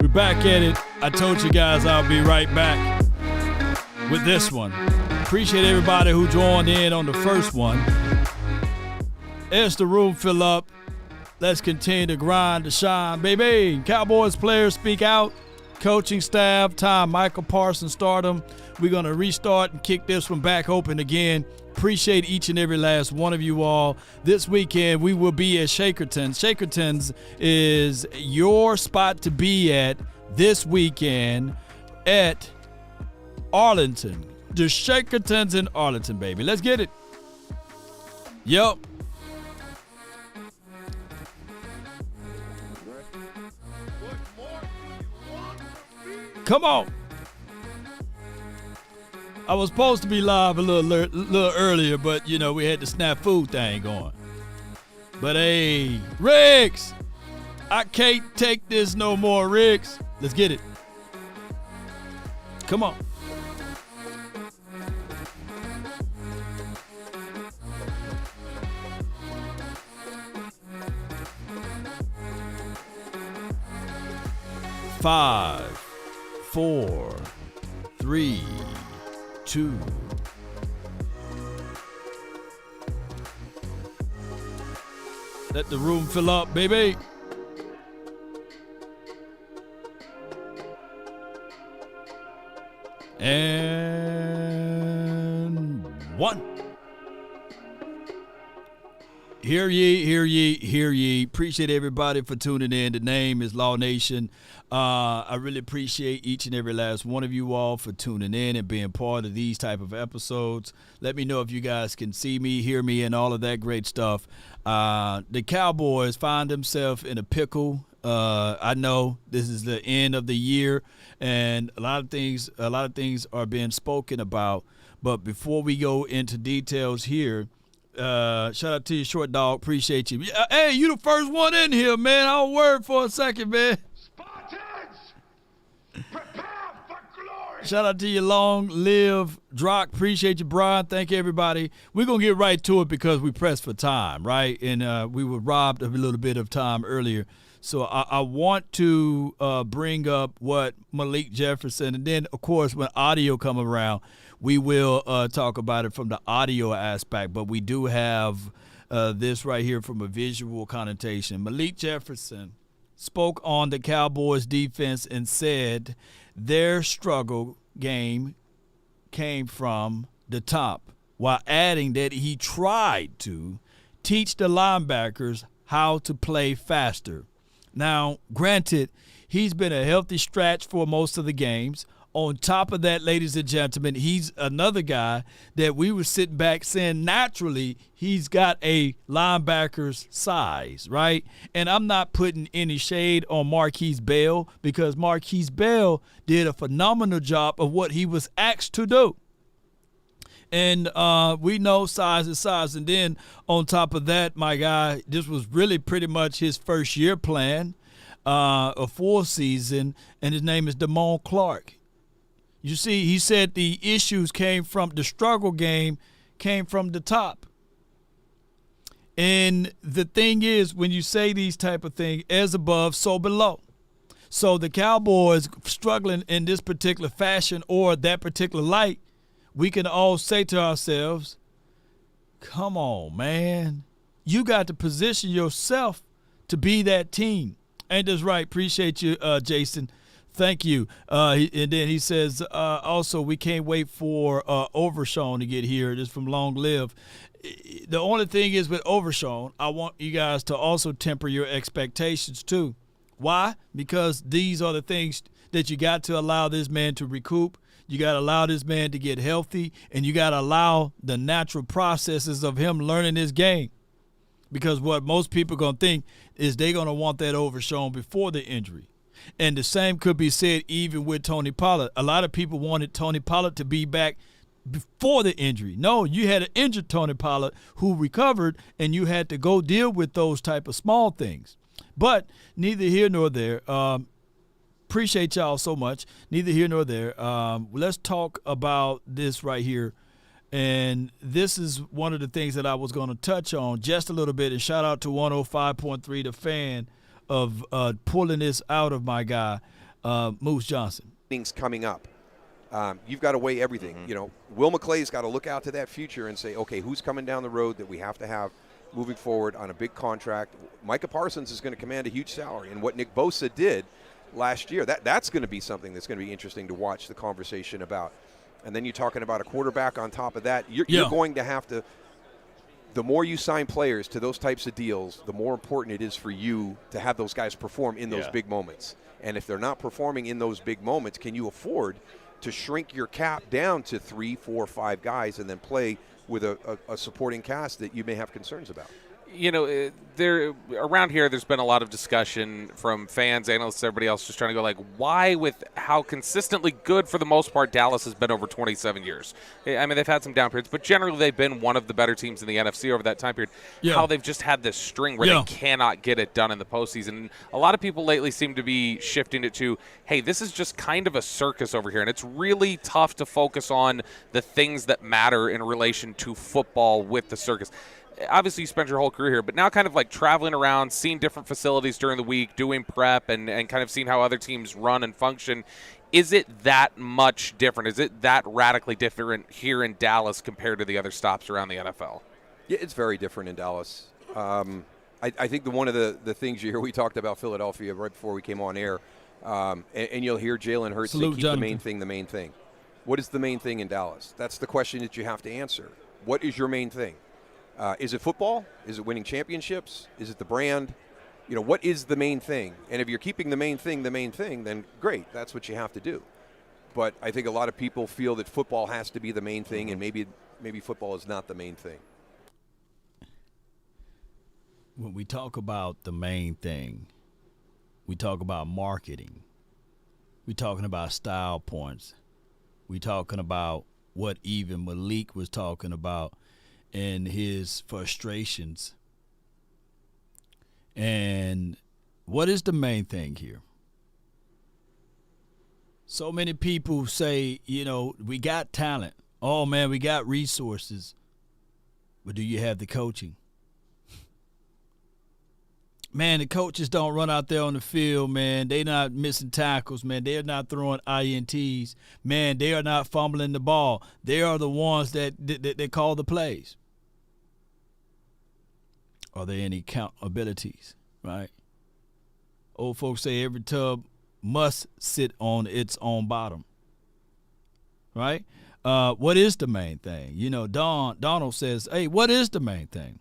We're back at it. I told you guys I'll be right back with this one. Appreciate everybody who joined in on the first one. As the room fill up, let's continue to grind to shine, baby. Cowboys players speak out. Coaching staff, time, Micah Parsons, Stardom. We're going to restart and kick this one back open again. Appreciate each and every last one of you all. This weekend, we will be at Shakerton's. Shakerton's is your spot to be at this weekend at Arlington. The Shakerton's in Arlington, baby. Let's get it. Yup. Come on. I was supposed to be live a little earlier, but, you know, we had the snafu thing going. But, hey, Riggs, I can't take this no more, Riggs. Let's get it. Come on. Five, 4, 3, 2. Let the room fill up, baby. And 1. Hear ye, hear ye, hear ye. Appreciate everybody for tuning in. The name is Law Nation. I really appreciate each and every last one of you all for tuning in and being part of these type of episodes. Let me know if you guys can see me, hear me, and all of that great stuff. The Cowboys find themselves in a pickle. I know this is the end of the year, and a lot of things are being spoken about. But before we go into details here, shout out to you, Short Dog. Appreciate you. Hey, you the first one in here, man. I'll word for a second, man. Prepare for glory. Shout out to you, Long Live Drock. Appreciate you, Brian. Thank you, everybody. We're going to get right to it because we pressed for time, right? And we were robbed of a little bit of time earlier. So I want to bring up what Malik Jefferson, and then, of course, when audio come around, we will talk about it from the audio aspect. But we do have this right here from a visual connotation. Malik Jefferson spoke on the Cowboys defense and said their struggle game came from the top, while adding that he tried to teach the linebackers how to play faster. Now, granted, he's been a healthy stretch for most of the games. On top of that, ladies and gentlemen, he's another guy that we were sitting back saying naturally he's got a linebacker's size, right? And I'm not putting any shade on Marquise Bell because Marquise Bell did a phenomenal job of what he was asked to do. And we know size is size. And then on top of that, my guy, this was really pretty much his first year plan, a full season, and his name is Damone Clark. You see, he said the issues came from the struggle game, came from the top. And the thing is, when you say these type of things, as above, so below. So the Cowboys struggling in this particular fashion or that particular light, we can all say to ourselves, come on, man. You got to position yourself to be that team. Ain't this right? Appreciate you, Jason. Thank you. And then he says, also, we can't wait for Overshawn to get here. This is from Long Live. The only thing is with Overshawn, I want you guys to also temper your expectations too. Why? Because these are the things that you got to allow this man to recoup. You got to allow this man to get healthy, and you got to allow the natural processes of him learning this game. Because what most people are going to think is they're going to want that Overshawn before the injury. And the same could be said even with Tony Pollard. A lot of people wanted Tony Pollard to be back before the injury. No, you had an injured Tony Pollard who recovered, and you had to go deal with those type of small things. But neither here nor there. Appreciate y'all so much. Neither here nor there. Let's talk about this right here. And this is one of the things that I was going to touch on just a little bit. And shout out to 105.3, the fan, of pulling this out of my guy. Moose Johnson. Things coming up. You've got to weigh everything. Will McClay's got to look out to that future and say, okay, who's coming down the road that we have to have moving forward on a big contract? Micah Parsons is going to command a huge salary, and what Nick Bosa did last year, that's going to be something that's going to be interesting to watch the conversation about. And then you're talking about a quarterback on top of that. You're going to have to. The more you sign players to those types of deals, the more important it is for you to have those guys perform in those big moments. And if they're not performing in those big moments, can you afford to shrink your cap down to 3, 4, 5 guys and then play with a supporting cast that you may have concerns about? There around here, there's been a lot of discussion from fans, analysts, everybody else, just trying to go why, with how consistently good for the most part Dallas has been over 27 years. I mean, they've had some down periods, but generally they've been one of the better teams in the NFC over that time period. Yeah. How they've just had this string where they cannot get it done in the postseason. And a lot of people lately seem to be shifting it to, hey, this is just kind of a circus over here, and it's really tough to focus on the things that matter in relation to football with the circus. Obviously, you spent your whole career here, but now kind of traveling around, seeing different facilities during the week, doing prep, and kind of seeing how other teams run and function. Is it that much different? Is it that radically different here in Dallas compared to the other stops around the NFL? Yeah, it's very different in Dallas. I think one of the things you hear, we talked about Philadelphia right before we came on air, and you'll hear Jalen Hurts say, keep the main thing. What is the main thing in Dallas? That's the question that you have to answer. What is your main thing? Is it football? Is it winning championships? Is it the brand? What is the main thing? And if you're keeping the main thing, then great. That's what you have to do. But I think a lot of people feel that football has to be the main thing, and maybe football is not the main thing. When we talk about the main thing, we talk about marketing. We're talking about style points. We're talking about what even Malik was talking about and his frustrations. And what is the main thing here? So many people say, we got talent. Oh, man, we got resources. But do you have the coaching? Man, the coaches don't run out there on the field, man. They're not missing tackles, man. They're not throwing INTs. Man, they are not fumbling the ball. They are the ones that call the plays. Are there any accountabilities, right? Old folks say every tub must sit on its own bottom, right? What is the main thing? Donald says, hey, what is the main thing?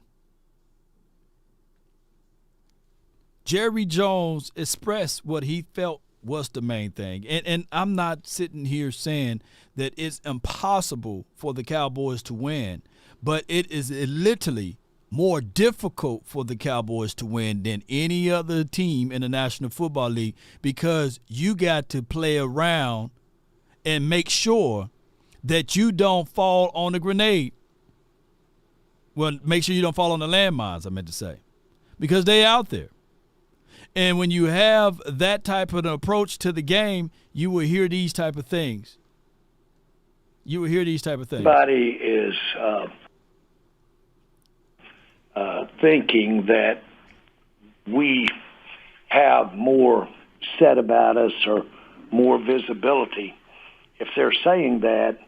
Jerry Jones expressed what he felt was the main thing. And I'm not sitting here saying that it's impossible for the Cowboys to win, but it is literally more difficult for the Cowboys to win than any other team in the National Football League, because you got to play around and make sure that you don't fall on the grenade. Well, make sure you don't fall on the landmines, I meant to say, because they out there. And when you have that type of an approach to the game, you will hear these type of things. Everybody is thinking that we have more said about us or more visibility. If they're saying that,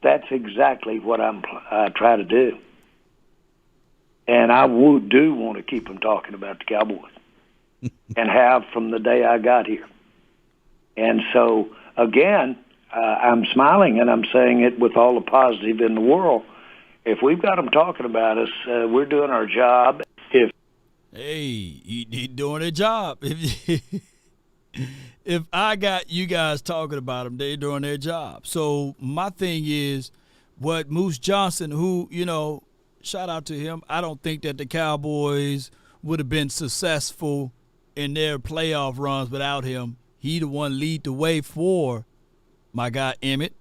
that's exactly what I try to do. And I do want to keep them talking about the Cowboys and have from the day I got here. And so, again, I'm smiling and I'm saying it with all the positive in the world. If we've got them talking about us, we're doing our job. He's doing a job. If I got you guys talking about them, they're doing their job. So my thing is, what Moose Johnson, who, shout out to him, I don't think that the Cowboys would have been successful in their playoff runs without him. He the one lead the way for my guy Emmett,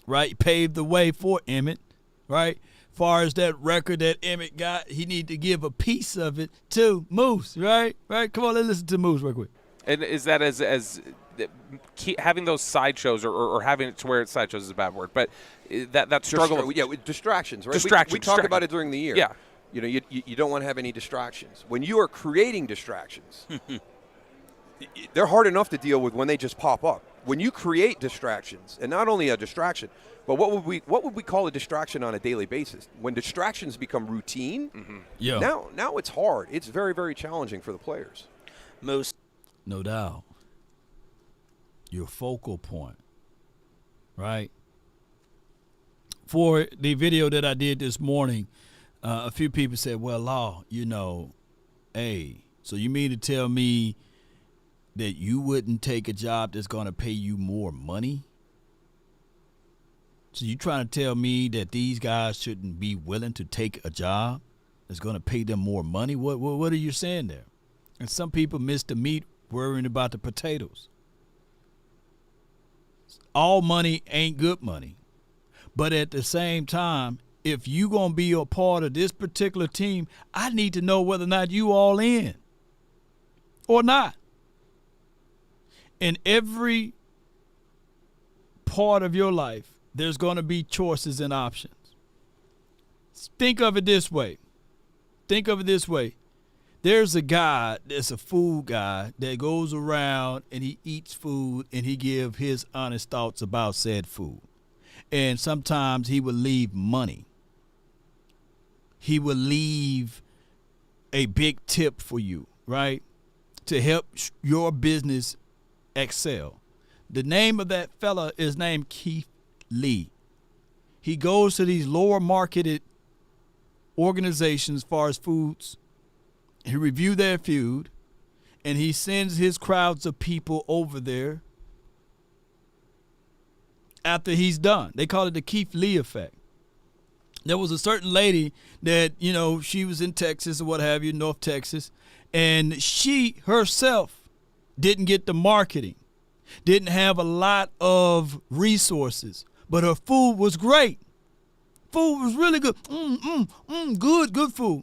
right? Paved the way for Emmett, right? Far as that record that Emmett got, he need to give a piece of it to Moose, right? Right? Come on, let's listen to Moose real quick. And is that as having those sideshows or having it to where sideshows is a bad word, but that struggle with distractions, right? Distractions. We talk about it during the year. Yeah. You don't want to have any distractions. When you are creating distractions, they're hard enough to deal with when they just pop up. When you create distractions, and not only a distraction, but what would we call a distraction on a daily basis? When distractions become routine, now it's hard. It's very, very challenging for the players. No doubt. Your focal point, right? For the video that I did this morning, a few people said, well, Law, hey, so you mean to tell me that you wouldn't take a job that's going to pay you more money? So you trying to tell me that these guys shouldn't be willing to take a job that's going to pay them more money? What are you saying there? And some people miss the meat worrying about the potatoes. All money ain't good money. But at the same time, if you going to be a part of this particular team, I need to know whether or not you all in or not. In every part of your life, there's going to be choices and options. Think of it this way. There's a guy that's a food guy that goes around and he eats food and he gives his honest thoughts about said food. And sometimes he will leave money. He will leave a big tip for you, right, to help your business excel. The name of that fella is named Keith Lee. He goes to these lower marketed organizations as far as foods. He reviews their food, and he sends his crowds of people over there after he's done. They call it the Keith Lee effect. There was a certain lady that, she was in Texas or what have you, North Texas, and she herself didn't get the marketing, didn't have a lot of resources, but her food was great. Food was really good. Good food.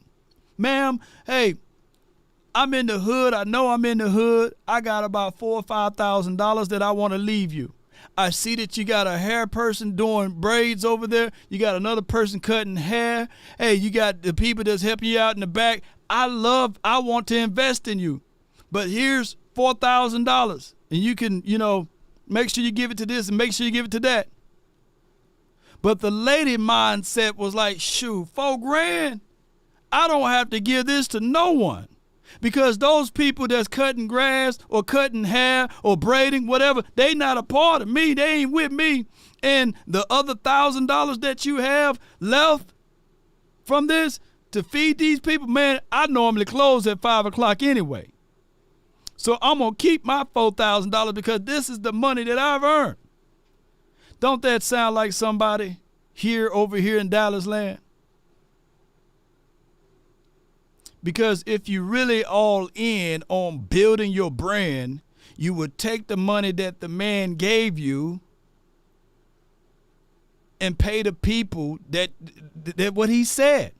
Ma'am, hey, I'm in the hood. I know I'm in the hood. I got about $4,000 or $5,000 that I want to leave you. I see that you got a hair person doing braids over there. You got another person cutting hair. Hey, you got the people that's helping you out in the back. I want to invest in you. But here's $4,000. And you can, make sure you give it to this and make sure you give it to that. But the lady mindset was like, shoot, $4,000. I don't have to give this to no one. Because those people that's cutting grass or cutting hair or braiding, whatever, they not a part of me. They ain't with me. And the other $1,000 that you have left from this to feed these people, man, I normally close at 5 o'clock anyway. So I'm going to keep my $4,000 because this is the money that I've earned. Don't that sound like somebody over here in Dallas land? Because if you really all in on building your brand, you would take the money that the man gave you and pay the people that what he said.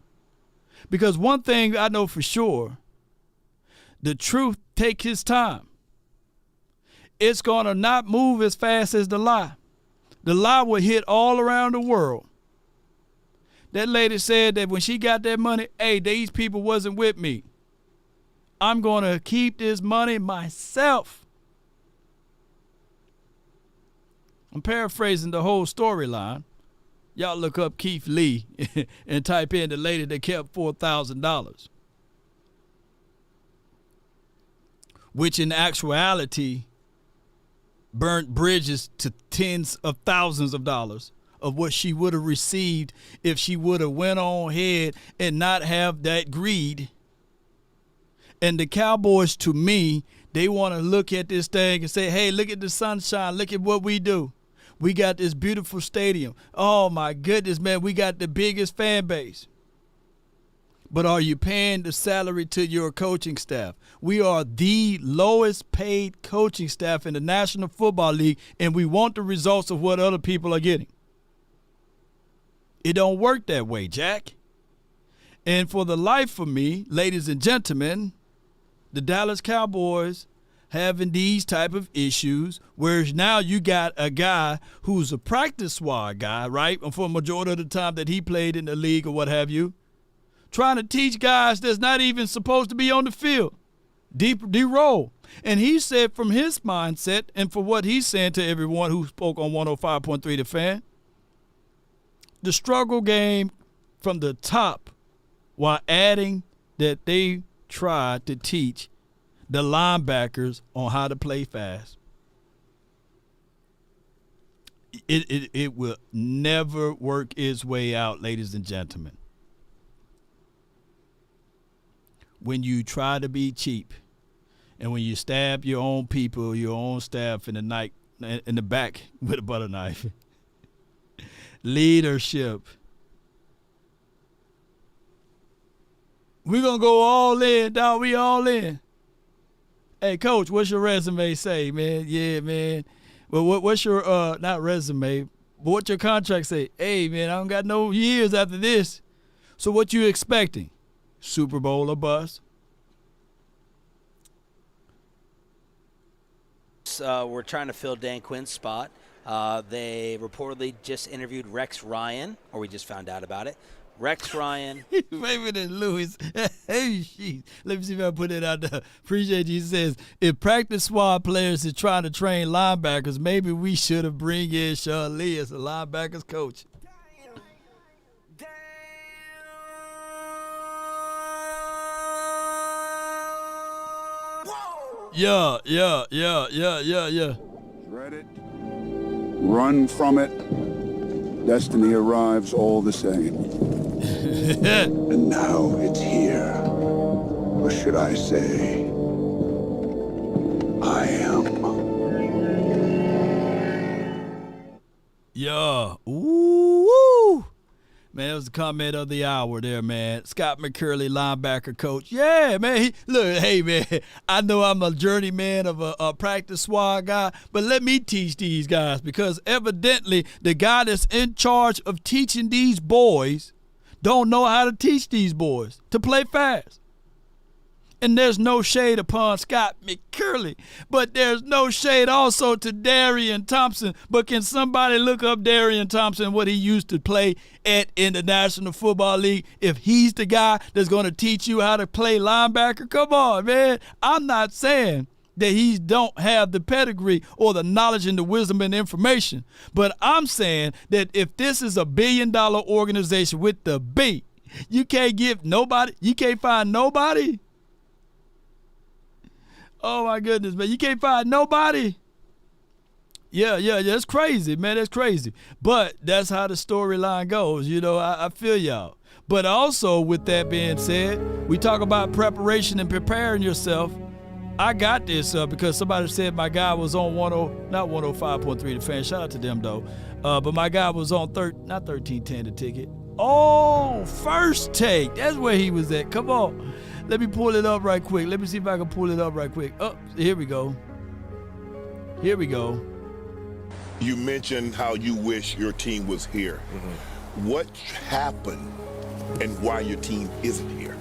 Because one thing I know for sure, the truth takes its time. It's going to not move as fast as the lie. The lie will hit all around the world. That lady said that when she got that money, hey, these people wasn't with me. I'm going to keep this money myself. I'm paraphrasing the whole storyline. Y'all look up Keith Lee and type in the lady that kept $4,000. Which in actuality burnt bridges to tens of thousands of dollars of what she would have received if she would have went on ahead and not have that greed. And the Cowboys, to me, they want to look at this thing and say, hey, look at the sunshine. Look at what we do. We got this beautiful stadium. Oh, my goodness, man, we got the biggest fan base. But are you paying the salary to your coaching staff? We are the lowest paid coaching staff in the National Football League, and we want the results of what other people are getting. It don't work that way, Jack. And for the life of me, ladies and gentlemen, the Dallas Cowboys having these type of issues, whereas now you got a guy who's a practice squad guy, right? And for a majority of the time that he played in the league or what have you, trying to teach guys that's not even supposed to be on the field. D-roll. And he said from his mindset and for what he's saying to everyone who spoke on 105.3 The Fan, the struggle game from the top, while adding that they tried to teach the linebackers on how to play fast. It will never work its way out, ladies and gentlemen. When you try to be cheap and when you stab your own people, your own staff in the back with a butter knife. Leadership. We're going to go all in, dog. We all in. Hey, Coach, what's your resume say, man? Yeah, man. Well, what's your, not resume, but what's your contract say? Hey, man, I don't got no years after this. So what you expecting? Super Bowl or bust? We're trying to fill Dan Quinn's spot. They reportedly just interviewed Rex Ryan, or we just found out about it. Rex Ryan. He's favorite than Lewis. Hey, geez. Let me see if I put it out there. Appreciate you. He says, if practice squad players is trying to train linebackers, maybe we should have bring in Sean Lee as a linebackers coach. Yeah. Dread it. Run from it. Destiny arrives all the same. And now it's here. Or should I say, I am. Yeah. Ooh. Man, that was the comment of the hour there, man. Scott McCurley, linebacker coach. Yeah, man. Look, hey, man, I know I'm a journeyman of a practice squad guy, but let me teach these guys because evidently the guy that's in charge of teaching these boys don't know how to teach these boys to play fast. And there's no shade upon Scott McCurley, but there's no shade also to Darian Thompson. But can somebody look up Darian Thompson, what he used to play in the National Football League, if he's the guy that's going to teach you how to play linebacker? Come on, man. I'm not saying that he don't have the pedigree or the knowledge and the wisdom and information, but I'm saying that if this is a billion-dollar organization with the B, you can't find nobody. Oh, my goodness, man. You can't find nobody. Yeah, that's crazy, man. That's crazy. But that's how the storyline goes. You know, I feel y'all. But also, with that being said, we talk about preparation and preparing yourself. I got this because somebody said my guy was on 105.3 The Fan. Shout out to them, though. But my guy was on not 1310 The Ticket. Oh, First Take. That's where he was at. Come on. Let me pull it up right quick. Let me see if I can pull it up right quick. Oh, here we go. You mentioned how you wish your team was here. Mm-hmm. What happened and why your team isn't here?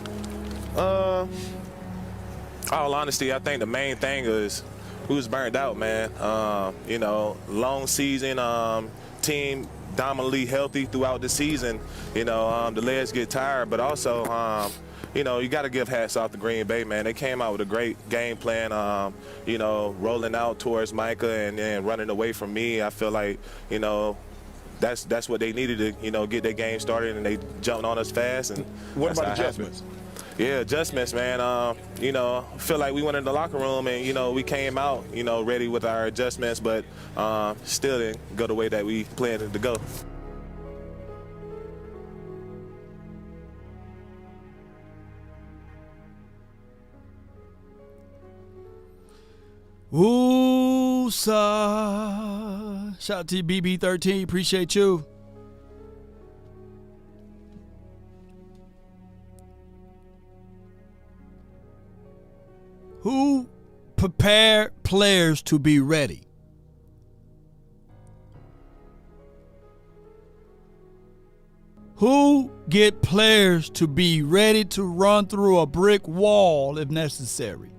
All honesty, I think the main thing is we was burned out, man. Long season, team dominantly healthy throughout the season. The legs get tired, but also, you got to give hats off to Green Bay, man. They came out with a great game plan, rolling out towards Micah and then running away from me. I feel like, that's what they needed to, get their game started, and they jumped on us fast. And what about adjustments? Yeah, adjustments, man. Feel like we went in the locker room and, we came out, ready with our adjustments, but still didn't go the way that we planned it to go. Ooh, sir. Shout out to you, BB13. Appreciate you. Who prepared players to be ready? Who get players to be ready to run through a brick wall if necessary?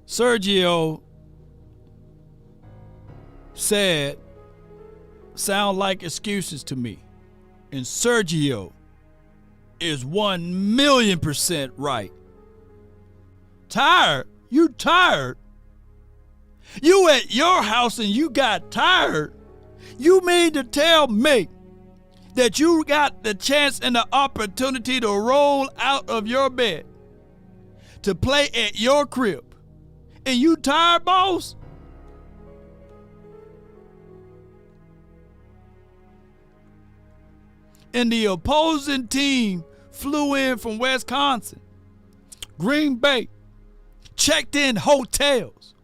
Sergio said, sound like excuses to me. And Sergio is 1,000,000% right. Tired? You tired? You at your house and you got tired? You mean to tell me that you got the chance and the opportunity to roll out of your bed to play at your crib and you tired, boss? And the opposing team flew in from Wisconsin, Green Bay, checked in hotels,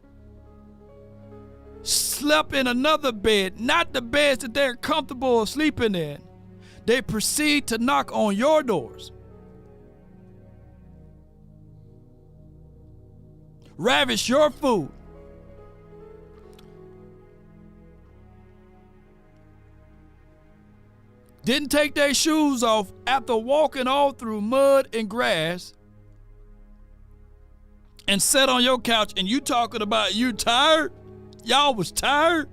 slept in another bed, not the beds that they're comfortable sleeping in. They proceed to knock on your doors, ravish your food, didn't take their shoes off after walking all through mud and grass, and sat on your couch, and you talking about you tired? Y'all was tired?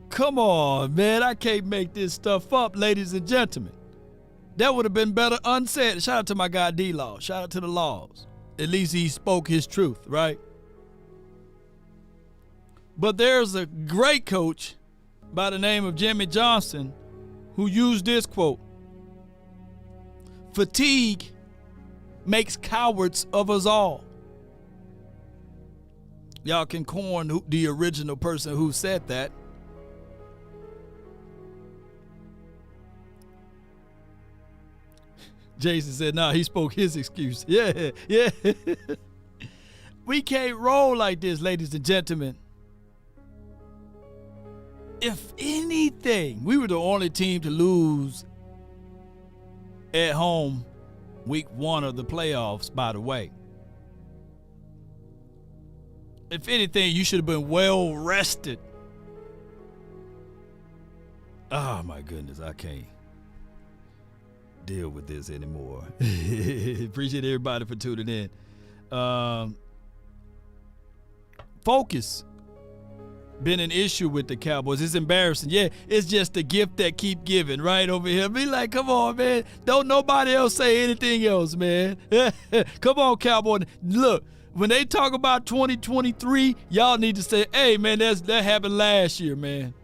Come on, man. I can't make this stuff up, ladies and gentlemen. That would have been better unsaid. Shout out to my guy D-Law. Shout out to the Laws. At least he spoke his truth, right? But there's a great coach by the name of Jimmy Johnson who used this quote: "Fatigue makes cowards of us all." Y'all can corn the original person who said that. Jason said, "No, he spoke his excuse." Yeah. We can't roll like this, ladies and gentlemen. If anything, we were the only team to lose at home week 1 of the playoffs, by the way. If anything, you should have been well rested. Oh, my goodness, I can't deal with this anymore. Appreciate everybody for tuning in. Focus been an issue with the Cowboys. It's embarrassing. Yeah, it's just the gift that keep giving right over here. Be like, come on, man. Don't nobody else say anything else, man. Come on, Cowboys. Look, when they talk about 2023, y'all need to say, hey, man, that happened last year, man.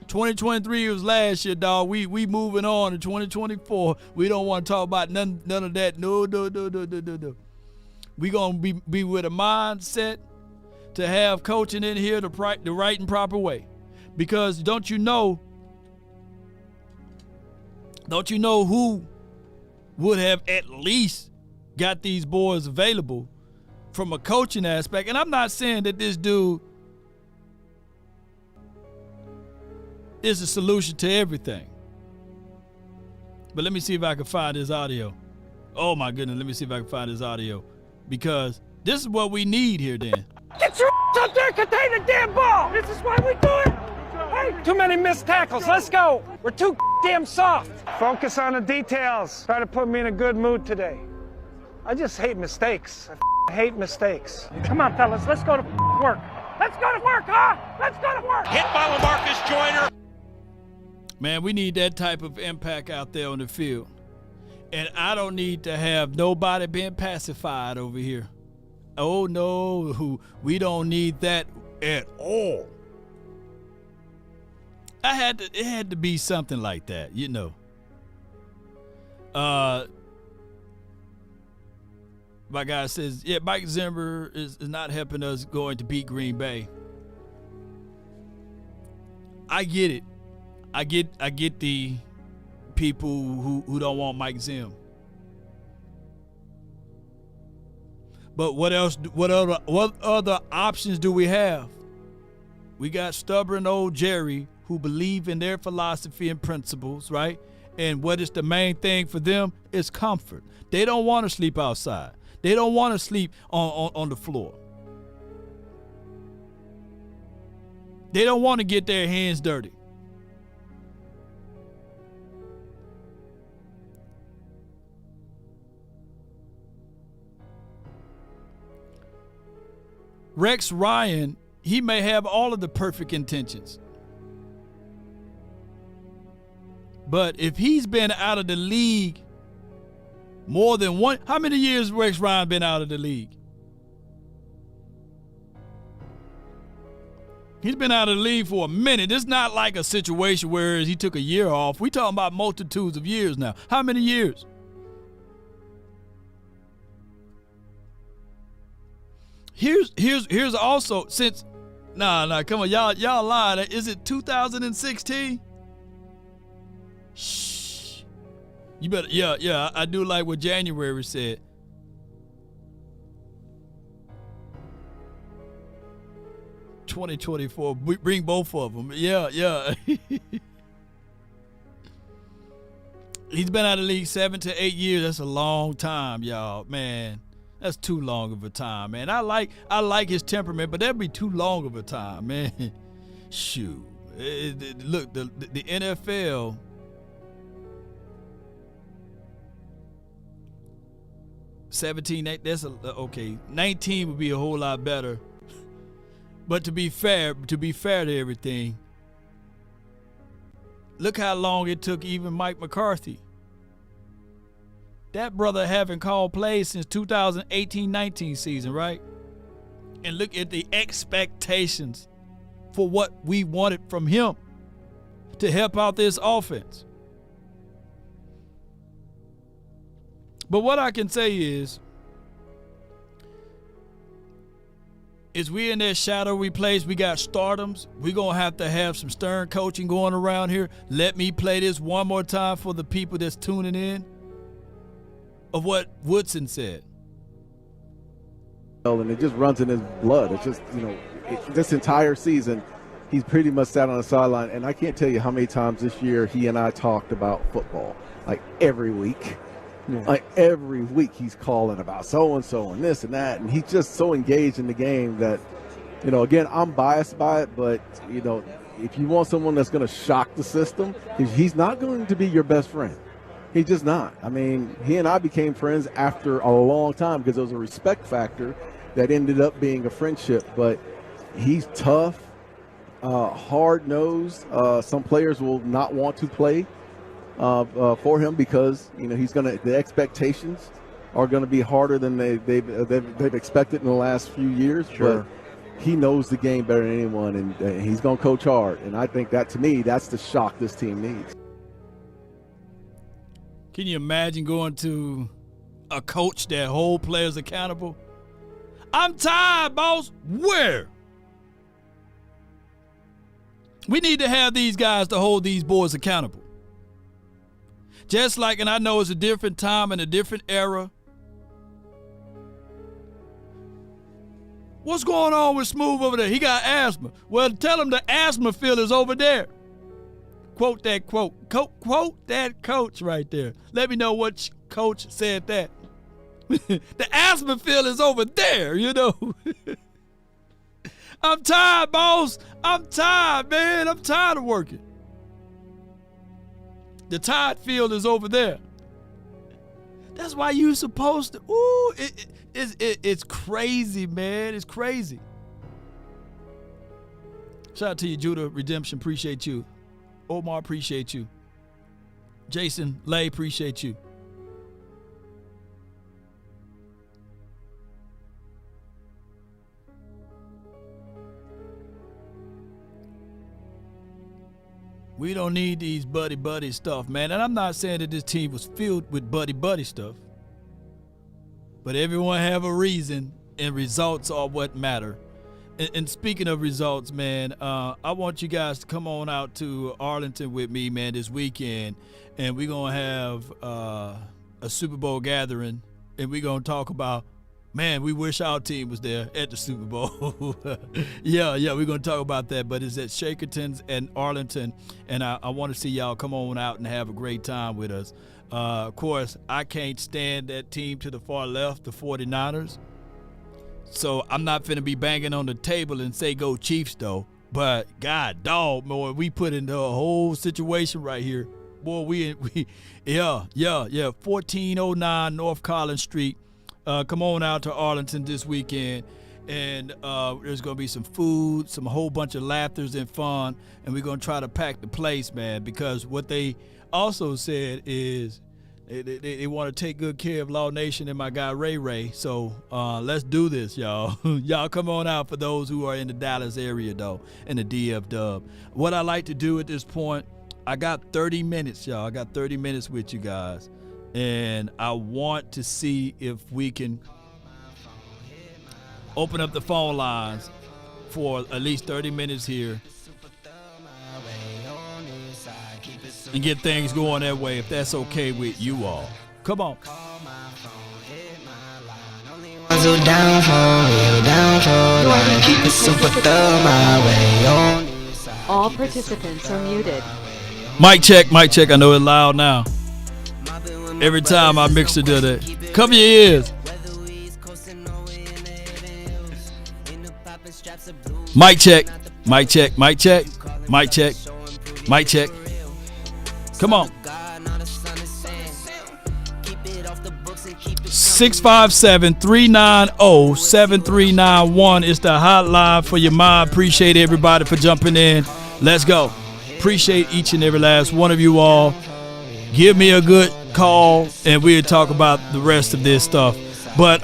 2023 was last year, dog. We moving on to 2024. We don't want to talk about none of that. No. We going to be with a mindset to have coaching in here the right and proper way. Because don't you know who would have at least got these boys available from a coaching aspect? And I'm not saying that this dude is a solution to everything. But let me see if I can find this audio. Oh my goodness, let me see if I can find this audio. Because this is what we need here then. Get your up there, contain the damn ball! This is why we do it! Hey, too many missed tackles, let's go! We're too damn soft! Focus on the details. Try to put me in a good mood today. I just hate mistakes. I hate mistakes. Come on, fellas, let's go to work. Let's go to work, huh? Let's go to work! Hit by LaMarcus Joyner! Man, we need that type of impact out there on the field. And I don't need to have nobody being pacified over here. Oh, no, we don't need that at all. It had to be something like that, you know. My guy says, yeah, Mike Zimmer is not helping us going to beat Green Bay. I get it. I get the people who don't want Mike Zim. But what else? What other options do we have? We got stubborn old Jerry who believe in their philosophy and principles, right? And what is the main thing for them is comfort. They don't want to sleep outside. They don't want to sleep on the floor. They don't want to get their hands dirty. Rex Ryan, he may have all of the perfect intentions. But if he's been out of the league More than one. How many years Rex Ryan been out of the league? He's been out of the league for a minute. It's not like a situation where he took a year off. We talking about multitudes of years now. How many years? Here's also, since nah, come on, y'all lied. Is it 2016? Shh. You better, yeah, I do like what January said. $2024, we bring both of them. Yeah. He's been out of the league 7 to 8 years. That's a long time, y'all. Man, that's too long of a time, man. I like his temperament, but that'd be too long of a time, man. Shoot. Look, the NFL. $17, that's okay. 19 would be a whole lot better. But to be fair to everything, look how long it took even Mike McCarthy. That brother haven't called plays since 2018-19 season, right? And look at the expectations for what we wanted from him to help out this offense. But what I can say is we in that shadowy place. We got Stardoms. We're going to have some stern coaching going around here. Let me play this one more time for the people that's tuning in of what Woodson said. And it just runs in his blood. It's just, this entire season, he's pretty much sat on the sideline. And I can't tell you how many times this year he and I talked about football, like every week. Yeah. Like every week he's calling about so-and-so and this and that. And he's just so engaged in the game that, again, I'm biased by it. But, if you want someone that's going to shock the system, he's not going to be your best friend. He's just not. I mean, he and I became friends after a long time because there was a respect factor that ended up being a friendship. But he's tough, hard-nosed. Some players will not want to play for him because the expectations are going to be harder than they've expected in the last few years. Sure. But he knows the game better than anyone, and he's going to coach hard. And I think that, to me, that's the shock this team needs. Can you imagine going to a coach that hold players accountable? I'm tired, boss. Where? We need to have these guys to hold these boys accountable. Just like, and I know it's a different time and a different era. What's going on with Smooth over there? He got asthma. Well, tell him the asthma field is over there. Quote that quote. Quote that coach right there. Let me know what coach said that. The asthma field is over there, I'm tired, boss. I'm tired, man. I'm tired of working. The Tide field is over there. That's why you're supposed to. Ooh, it's crazy, man. It's crazy. Shout out to you, Judah Redemption. Appreciate you. Omar, appreciate you. Jason Lay, appreciate you. We don't need these buddy stuff, man. And I'm not saying that this team was filled with buddy stuff. But everyone have a reason, and results are what matter. And speaking of results, man, I want you guys to come on out to Arlington with me, man, this weekend. And we're going to have a Super Bowl gathering. And we're going to talk about, man, we wish our team was there at the Super Bowl. yeah, we're going to talk about that. But it's at Shakerton's and Arlington. And I want to see y'all come on out and have a great time with us. Of course, I can't stand that team to the far left, the 49ers. So I'm not finna be banging on the table and say go Chiefs though. But God dog, boy, we put into a whole situation right here. Boy, we 1409 North Collins Street. Come on out to Arlington this weekend. And there's going to be some food, some whole bunch of laughters and fun. And we're going to try to pack the place, man, because what they also said is They want to take good care of Law Nation and my guy Ray. So let's do this, y'all. Y'all come on out for those who are in the Dallas area, though, in the DF Dub. What I like to do at this point, I got 30 minutes, y'all. I got 30 minutes with you guys. And I want to see if we can open up the phone lines for at least 30 minutes here and get things going that way, if that's okay with you all. Come on. All participants are muted. Mic check. I know it's loud now. Every time I mix it to that. Cover your ears. Mic check. Come on. 657-390-7391 is the hotline for your mind. Appreciate everybody for jumping in. Let's go. Appreciate each and every last one of you all. Give me a good call and we'll talk about the rest of this stuff. But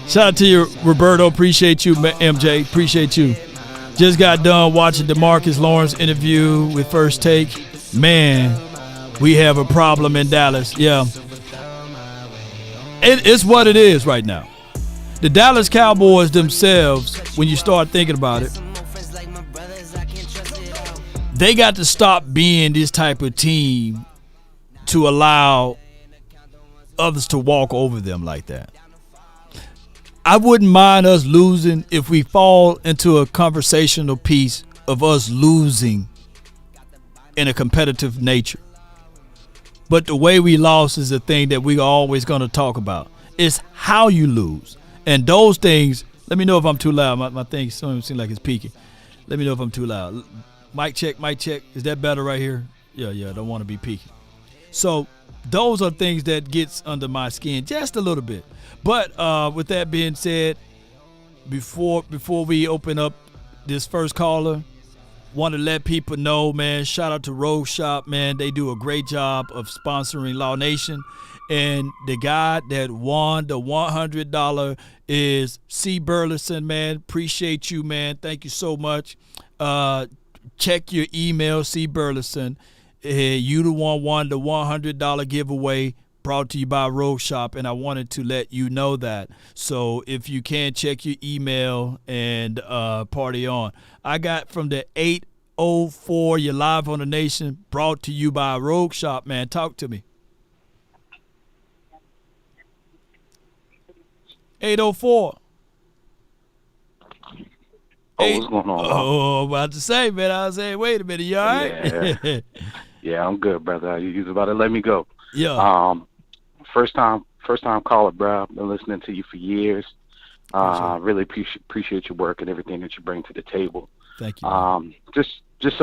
shout out to you, Roberto. Appreciate you, MJ. Appreciate you. Just got done watching DeMarcus Lawrence interview with First Take. Man, we have a problem in Dallas. Yeah. It's what it is right now. The Dallas Cowboys themselves, when you start thinking about it, they got to stop being this type of team to allow others to walk over them like that. I wouldn't mind us losing if we fall into a conversational piece of us losing in a competitive nature. But the way we lost is the thing that we're always going to talk about. It's how you lose. And those things, let me know if I'm too loud. My thing seems like it's peaking. Let me know if I'm too loud. Mic check. Is that better right here? Yeah, I don't want to be peaking. So those are things that gets under my skin just a little bit. But with that being said, before we open up this first caller, want to let people know, man, shout out to Rogue Shop, man. They do a great job of sponsoring Law Nation. And the guy that won the $100 is C. Burleson, man. Appreciate you, man. Thank you so much. Check your email, C. Burleson. You the one won the $100 giveaway, brought to you by Rogue Shop, and I wanted to let you know that. So if you can, check your email and party on. I got from the 804, you're live on the Nation, brought to you by Rogue Shop, man. Talk to me. 804. What's going on? Oh, about to say, man. I was saying, wait a minute, you all right? Yeah, I'm good, brother. You was about to let me go. Yeah. First time caller, bro. I've been listening to you for years. Really appreciate your work and everything that you bring to the table. Thank you. Just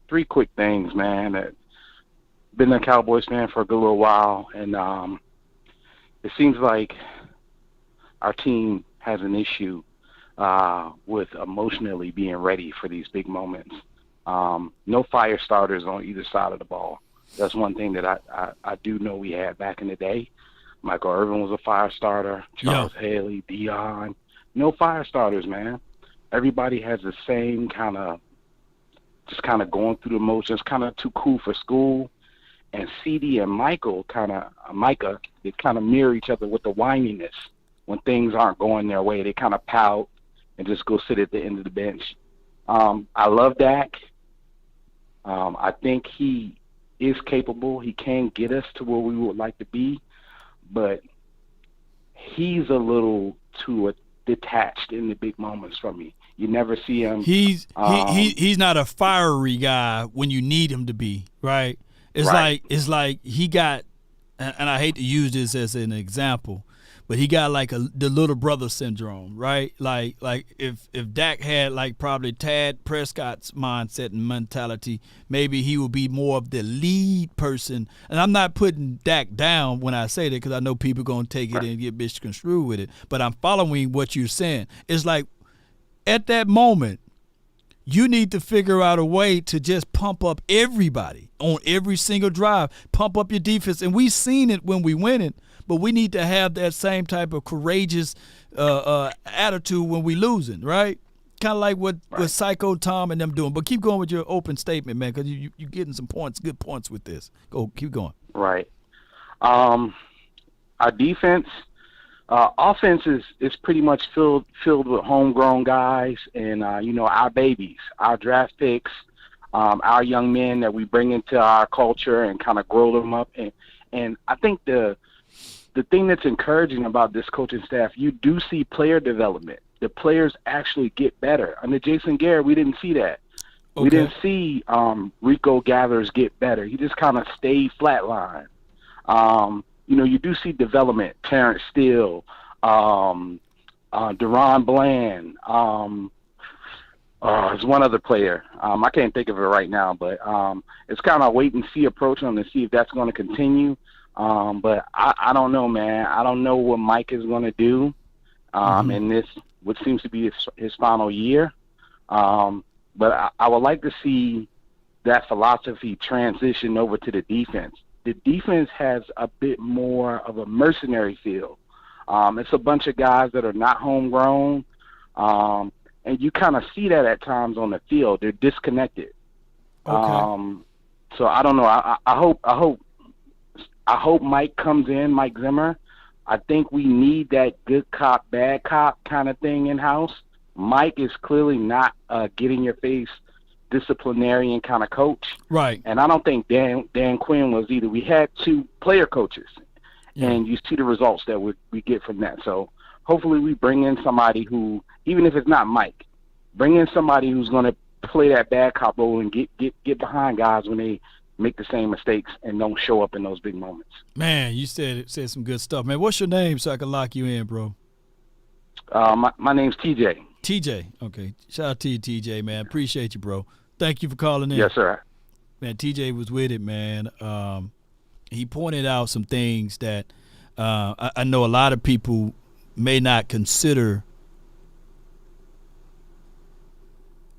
three quick things, man. Been a Cowboys fan for a good little while, and it seems like our team has an issue with emotionally being ready for these big moments. No fire starters on either side of the ball. That's one thing that I do know we had back in the day. Michael Irvin was a fire starter. Charles Haley, Dion. No fire starters, man. Everybody has the same kind of going through the motions, kind of too cool for school. And CD and Micah, they kind of mirror each other with the whininess. When things aren't going their way, they kind of pout and just go sit at the end of the bench. I love Dak. I think he is capable. He can get us to where we would like to be, but he's a little too detached in the big moments from me. You never see him. He's not a fiery guy when you need him to be, right? It's like he got, and I hate to use this as an example, but he got like the little brother syndrome, right? Like if Dak had like probably Dak Prescott's mindset and mentality, maybe he would be more of the lead person. And I'm not putting Dak down when I say that, because I know people going to take it and get misconstrued with it. But I'm following what you're saying. It's like at that moment, you need to figure out a way to just pump up everybody on every single drive, pump up your defense. And we've seen it when we win it, but we need to have that same type of courageous attitude when we losing, right? Kind of like what Psycho Tom and them doing. But keep going with your open statement, man, because you're getting some points, good points with this. Go, keep going. Right. Our defense, offense is pretty much filled with homegrown guys and, our babies, our draft picks, our young men that we bring into our culture and kind of grow them up. And I think the thing that's encouraging about this coaching staff, you do see player development. The players actually get better. Under Jason Garrett, we didn't see that. Okay. We didn't see Rico Gathers get better. He just kind of stayed flatline. You do see development. Terrence Steele, Deron Bland. There's one other player. I can't think of it right now, but it's kind of a wait-and-see approach on to see if that's going to continue. But I don't know, man. I don't know what Mike is going to do in this, what seems to be his final year. But I would like to see that philosophy transition over to the defense. The defense has a bit more of a mercenary feel. It's a bunch of guys that are not homegrown, and you kind of see that at times on the field. They're disconnected. Okay. So I don't know. I hope Mike comes in, Mike Zimmer. I think we need that good cop, bad cop kind of thing in-house. Mike is clearly not get in your face disciplinarian kind of coach. Right. And I don't think Dan Quinn was either. We had two player coaches, and you see the results that we get from that. So hopefully we bring in somebody who, even if it's not Mike, bring in somebody who's going to play that bad cop role and get behind guys when they make the same mistakes and don't show up in those big moments. Man, you said some good stuff, man. What's your name so I can lock you in, bro? My name's TJ. TJ, okay. Shout out to you, TJ, man. Appreciate you, bro. Thank you for calling in. Yes, sir. Man, TJ was with it, man. He pointed out some things that I know a lot of people may not consider,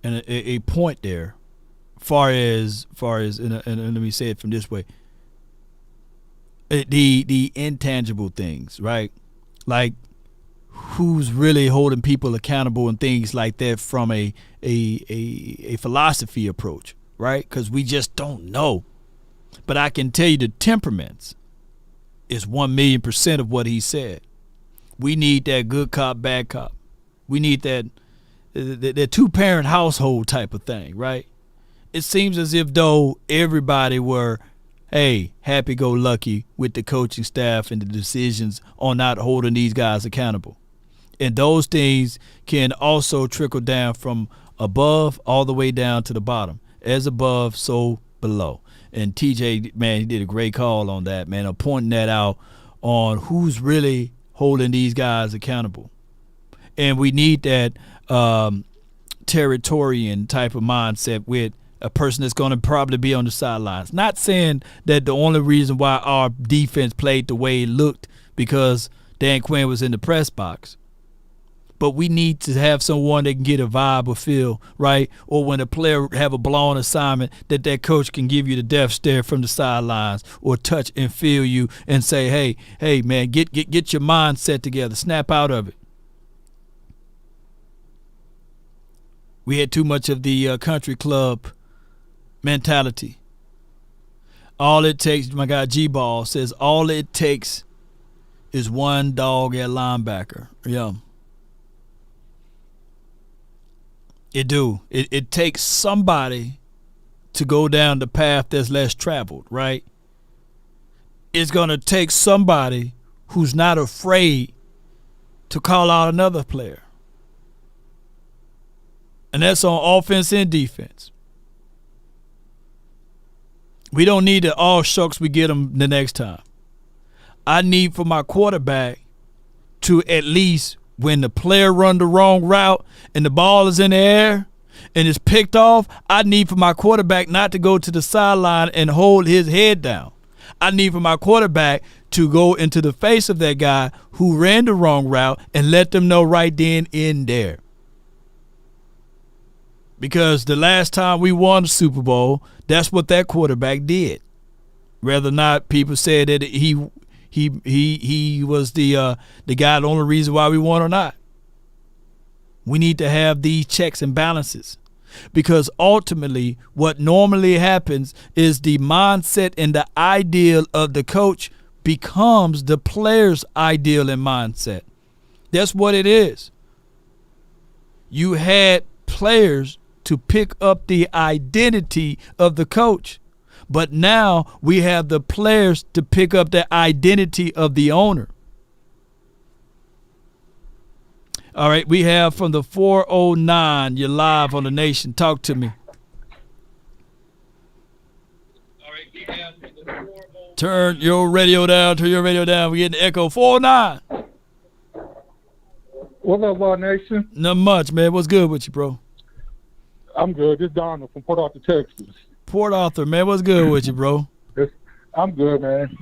and a point there. Far as and let me say it from this way, the intangible things, right? Like who's really holding people accountable and things like that from a philosophy approach, right? Because we just don't know. But I can tell you the temperaments is 1,000,000% of what he said. We need that good cop, bad cop. We need that two-parent household type of thing, right? It seems as if though everybody were, hey, happy-go-lucky with the coaching staff and the decisions on not holding these guys accountable. And those things can also trickle down from above all the way down to the bottom. As above, so below. And TJ, man, he did a great call on that, man, of pointing that out on who's really holding these guys accountable. And we need that Territorian type of mindset with a person that's going to probably be on the sidelines. Not saying that the only reason why our defense played the way it looked because Dan Quinn was in the press box. But we need to have someone that can get a vibe or feel, right? Or when a player have a blown assignment, that coach can give you the death stare from the sidelines or touch and feel you and say, hey, man, get your mindset together. Snap out of it. We had too much of the country club mentality. All it takes, my guy G-Ball says, all it takes is one dog at linebacker. Yeah. It do. It takes somebody to go down the path that's less traveled, right? It's going to take somebody who's not afraid to call out another player. And that's on offense and defense. We don't need the all shucks we get them the next time. I need for my quarterback to at least, when the player run the wrong route and the ball is in the air and it's picked off, I need for my quarterback not to go to the sideline and hold his head down. I need for my quarterback to go into the face of that guy who ran the wrong route and let them know right then and there. Because the last time we won the Super Bowl, that's what that quarterback did. Whether or not people said that he was the guy, the only reason why we won or not. We need to have these checks and balances. Because ultimately what normally happens is the mindset and the ideal of the coach becomes the player's ideal and mindset. That's what it is. You had players to pick up the identity of the coach, but now we have the players to pick up the identity of the owner. All right, we have from the 409, you're live on the Nation. Talk to me. Turn your radio down. We're getting echo. 409. What's up, Law Nation? Not much, man. What's good with you, bro? I'm good. This is Donald from Port Arthur, Texas. Port Arthur, man. What's good with you, bro? I'm good, man.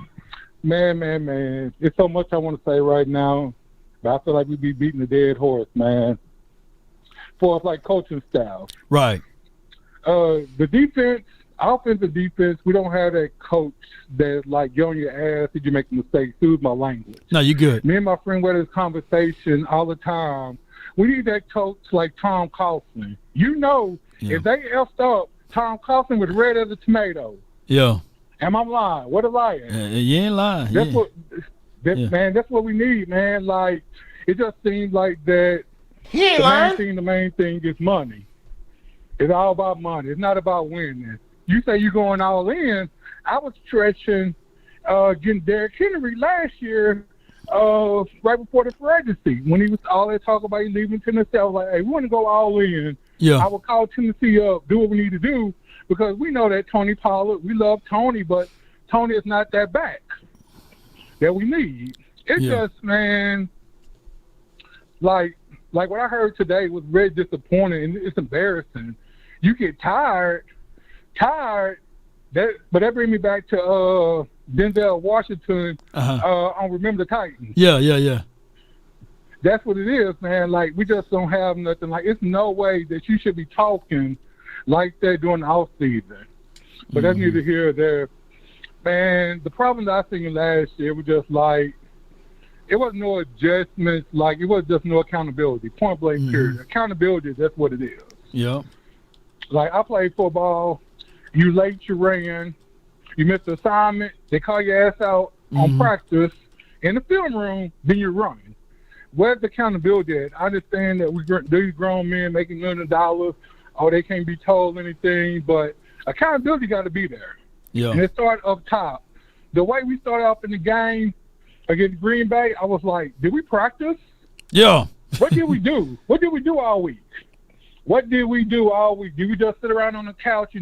Man. It's so much I want to say right now, but I feel like we be beating a dead horse, man. For us, like coaching style. Right. The defense, offensive defense, we don't have that coach that's like, get on your ass if you make a mistake. Excuse my language. No, you good. Me and my friend had this conversation all the time. We need that coach like Tom Coughlin. You know, if they effed up, Tom Coughlin was red as a tomato. Yeah. Am I lying? What a liar. You ain't lying. Man, that's what we need, man. Like, it just seems like that the main thing is money. It's all about money. It's not about winning. You say you're going all in. I was stretching getting Derrick Henry last year right before the free agency when he was all that talk about he leaving Tennessee. I was like, hey, we want to go all in. Yeah. I would call Tennessee up, do what we need to do, because we know that Tony Pollard, we love Tony, but Tony is not that back that we need. It's just, man, like what I heard today was very disappointing, and it's embarrassing. You get tired, but that brings me back to Denzel Washington on Remember the Titans. Yeah. That's what it is, man. Like, we just don't have nothing. Like, it's no way that you should be talking like that during the off season. But that's neither here or there. Man, the problem that I seen last year was just like, it wasn't no adjustments. Like, it was just no accountability. Point blank, period. Accountability, that's what it is. Yeah. Like, I played football. You late, you ran. You missed the assignment. They call your ass out on practice in the film room, then you're running. Where's the accountability at? I understand that these grown men making millions of dollars, they can't be told anything, but accountability got to be there. Yeah. And it started up top. The way we started off in the game against Green Bay, I was like, did we practice? Yeah. What did we do? What did we do all week? Did we just sit around on the couch,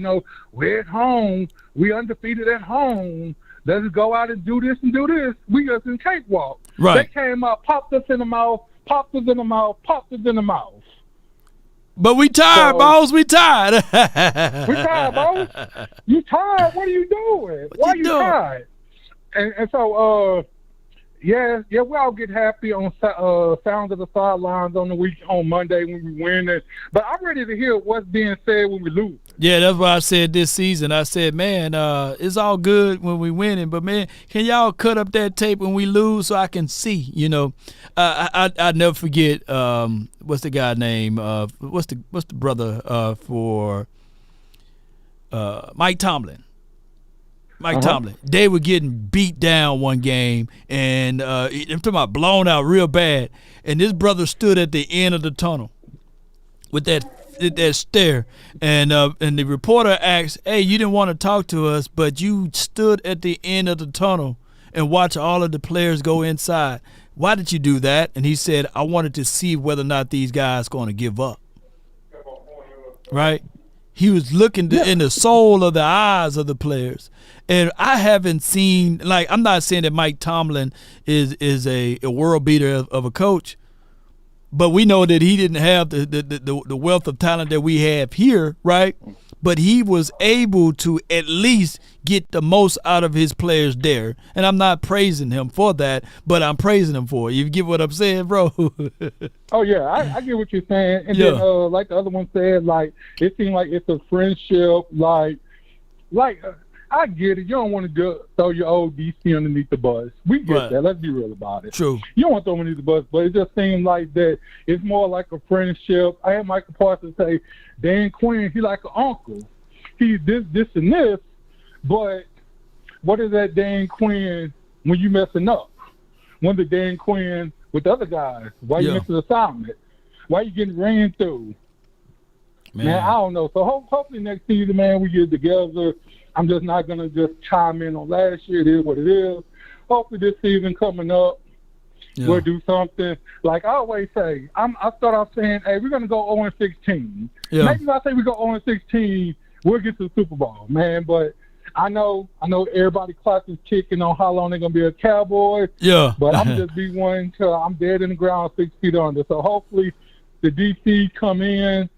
we're at home, we undefeated at home, let's go out and do this and do this. We just in cakewalk. Right. They came up, popped us in the mouth, popped us in the mouth. But we tired, boss. We tired. We tired, boss. You tired? What are you doing? Why you tired? And so, we all get happy on Sounds of the Sidelines on Monday when we win. But I'm ready to hear what's being said when we lose. Yeah, that's what I said this season. I said, man, it's all good when we winning, but man, can y'all cut up that tape when we lose so I can see? I never forget. What's the guy name? What's the brother for Mike Tomlin? Tomlin. They were getting beat down one game, and I'm talking about blown out real bad. And this brother stood at the end of the tunnel with that stare, and the reporter asked, "Hey, you didn't want to talk to us, but you stood at the end of the tunnel and watched all of the players go inside. Why did you do that?" And he said, "I wanted to see whether or not these guys going to give up." Right? He was looking in the soul of the eyes of the players. And I haven't seen, I'm not saying that Mike Tomlin is a world beater of a coach, but we know that he didn't have the wealth of talent that we have here, right? But he was able to at least get the most out of his players there. And I'm not praising him for that, but I'm praising him for it. You get what I'm saying, bro? Oh, yeah, I get what you're saying. And then, like the other one said, like, it seemed like it's a friendship. I get it. You don't want to throw your old DC underneath the bus. We get that. Let's be real about it. True. You don't want to throw him underneath the bus, but it just seems like that it's more like a friendship. I had Micah Parsons say, Dan Quinn, he like an uncle. He's this, and this, but what is that Dan Quinn when you messing up? When the Dan Quinn with the other guys? Why you missing the assignment? Why you getting ran through? Man, I don't know. So hopefully next season, man, we get together. I'm just not going to just chime in on last year. It is what it is. Hopefully this season coming up, we'll do something. Like I always say, I start off saying, hey, we're going to go 0-16. Yeah. Maybe if I say we go 0-16, we'll get to the Super Bowl, man. But I know everybody clock is ticking on how long they're going to be a Cowboy. Yeah. But I'm just be one until I'm dead in the ground 6 feet under. So hopefully the DC come in,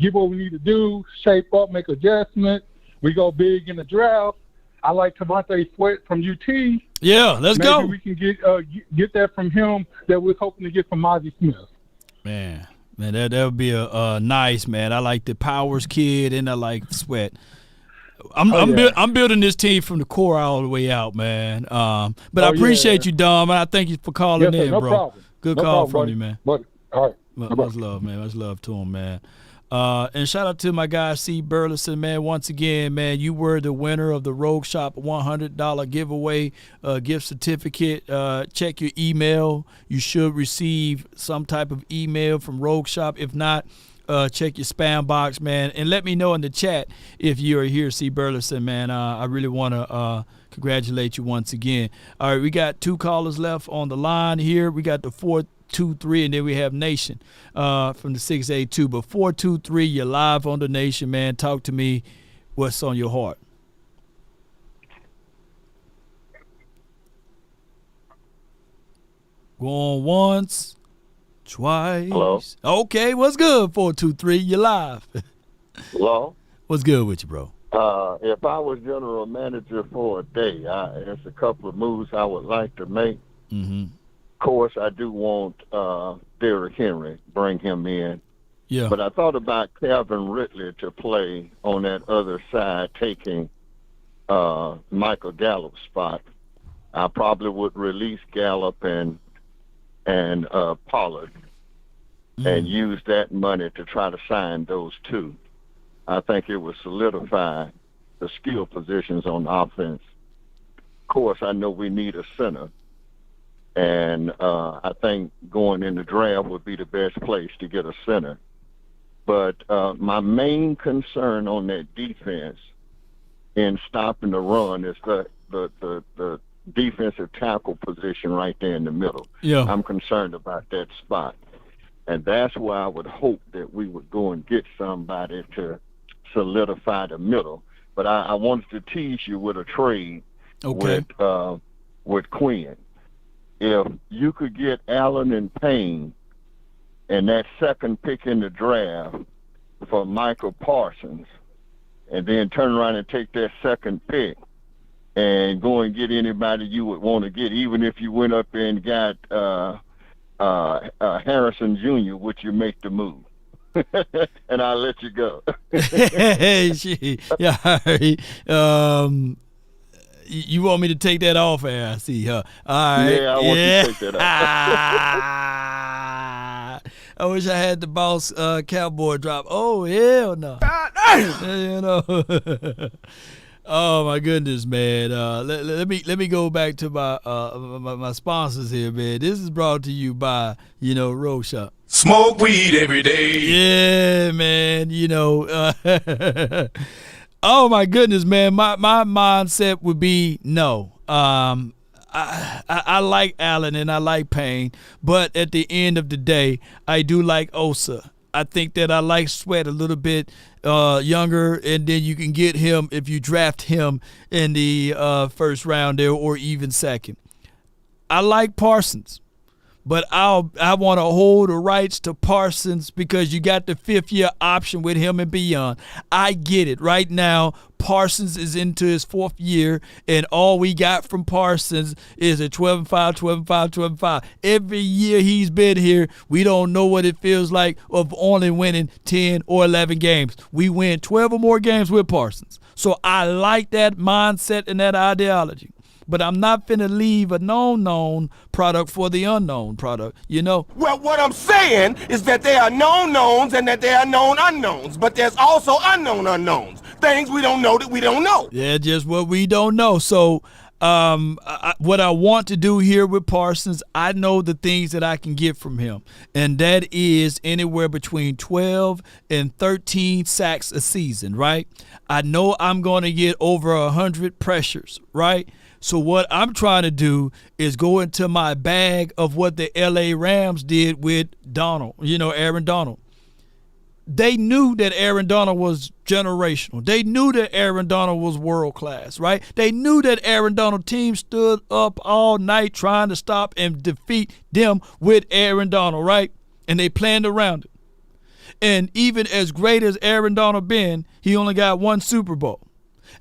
get what we need to do, shape up, make adjustments. We go big in the draft. I like Devontae Sweat from UT. Yeah, let's go. Maybe we can get that from him that we're hoping to get from Ozzie Smith. Man, that would be a nice, man. I like the Powers kid, and I like Sweat. I'm building this team from the core all the way out, man. But I appreciate you, Dom, and I thank you for calling in, no bro. Problem. Good no call problem, from buddy. you, man. Buddy. All right. Much love, man. Much love to him, man. And shout out to my guy, C. Burleson, man. Once again, man, you were the winner of the Rogue Shop $100 giveaway gift certificate. Check your email. You should receive some type of email from Rogue Shop. If not, check your spam box, man. And let me know in the chat if you are here, C. Burleson, man. I really want to congratulate you once again. All right, we got 2 callers left on the line here. We got the 423, and then we have Nation from the 682. But 423, you're live on the Nation, man. Talk to me. What's on your heart? Going once, twice. Hello. Okay, what's good, 423? You're live. Hello. What's good with you, bro? If I was general manager for a day, there's a couple of moves I would like to make. Mm-hmm. Of course, I do want Derrick Henry, bring him in. Yeah. But I thought about Calvin Ridley to play on that other side, taking Michael Gallup's spot. I probably would release Gallup and Pollard and use that money to try to sign those two. I think it would solidify the skill positions on offense. Of course, I know we need a center. And I think going in the draft would be the best place to get a center. But my main concern on that defense in stopping the run is the defensive tackle position right there in the middle. Yeah. I'm concerned about that spot. And that's why I would hope that we would go and get somebody to solidify the middle. But I wanted to tease you with a trade with Quinn. If you could get Allen and Payne and that second pick in the draft for Micah Parsons, and then turn around and take that second pick and go and get anybody you would want to get, even if you went up and got Harrison Jr., would you make the move? And I'll let you go. Yeah, all right. You want me to take that off air? I see her. All right. Yeah, I want you to take that off. I wish I had the boss cowboy drop. Oh, hell no. You know. Oh my goodness, man. Let me go back to my sponsors here, man. This is brought to you by, Rogue Shop. Smoke weed every day. Yeah, man. Oh my goodness, man. My mindset would be no. I like Allen and I like Payne, but at the end of the day, I do like Osa. I think that I like Sweat a little bit younger, and then you can get him if you draft him in the first round there or even second. I like Parsons, But I want to hold the rights to Parsons because you got the 5th-year option with him and beyond. I get it. Right now, Parsons is into his 4th year, and all we got from Parsons is a 12-5, 12-5, 12-5. Every year he's been here, we don't know what it feels like of only winning 10 or 11 games. We win 12 or more games with Parsons. So I like that mindset and that ideology. But I'm not finna leave a known product for the unknown product, you know? Well, what I'm saying is that there are known knowns and that there are known unknowns, but there's also unknown unknowns. Things we don't know that we don't know. Yeah, just what we don't know. So what I want to do here with Parsons, I know the things that I can get from him, and that is anywhere between 12 and 13 sacks a season, right? I know I'm going to get over 100 pressures, right? So what I'm trying to do is go into my bag of what the L.A. Rams did with Aaron Donald. They knew that Aaron Donald was generational. They knew that Aaron Donald was world class, right? They knew that Aaron Donald team stood up all night trying to stop and defeat them with Aaron Donald, right? And they planned around it. And even as great as Aaron Donald been, he only got 1 Super Bowl.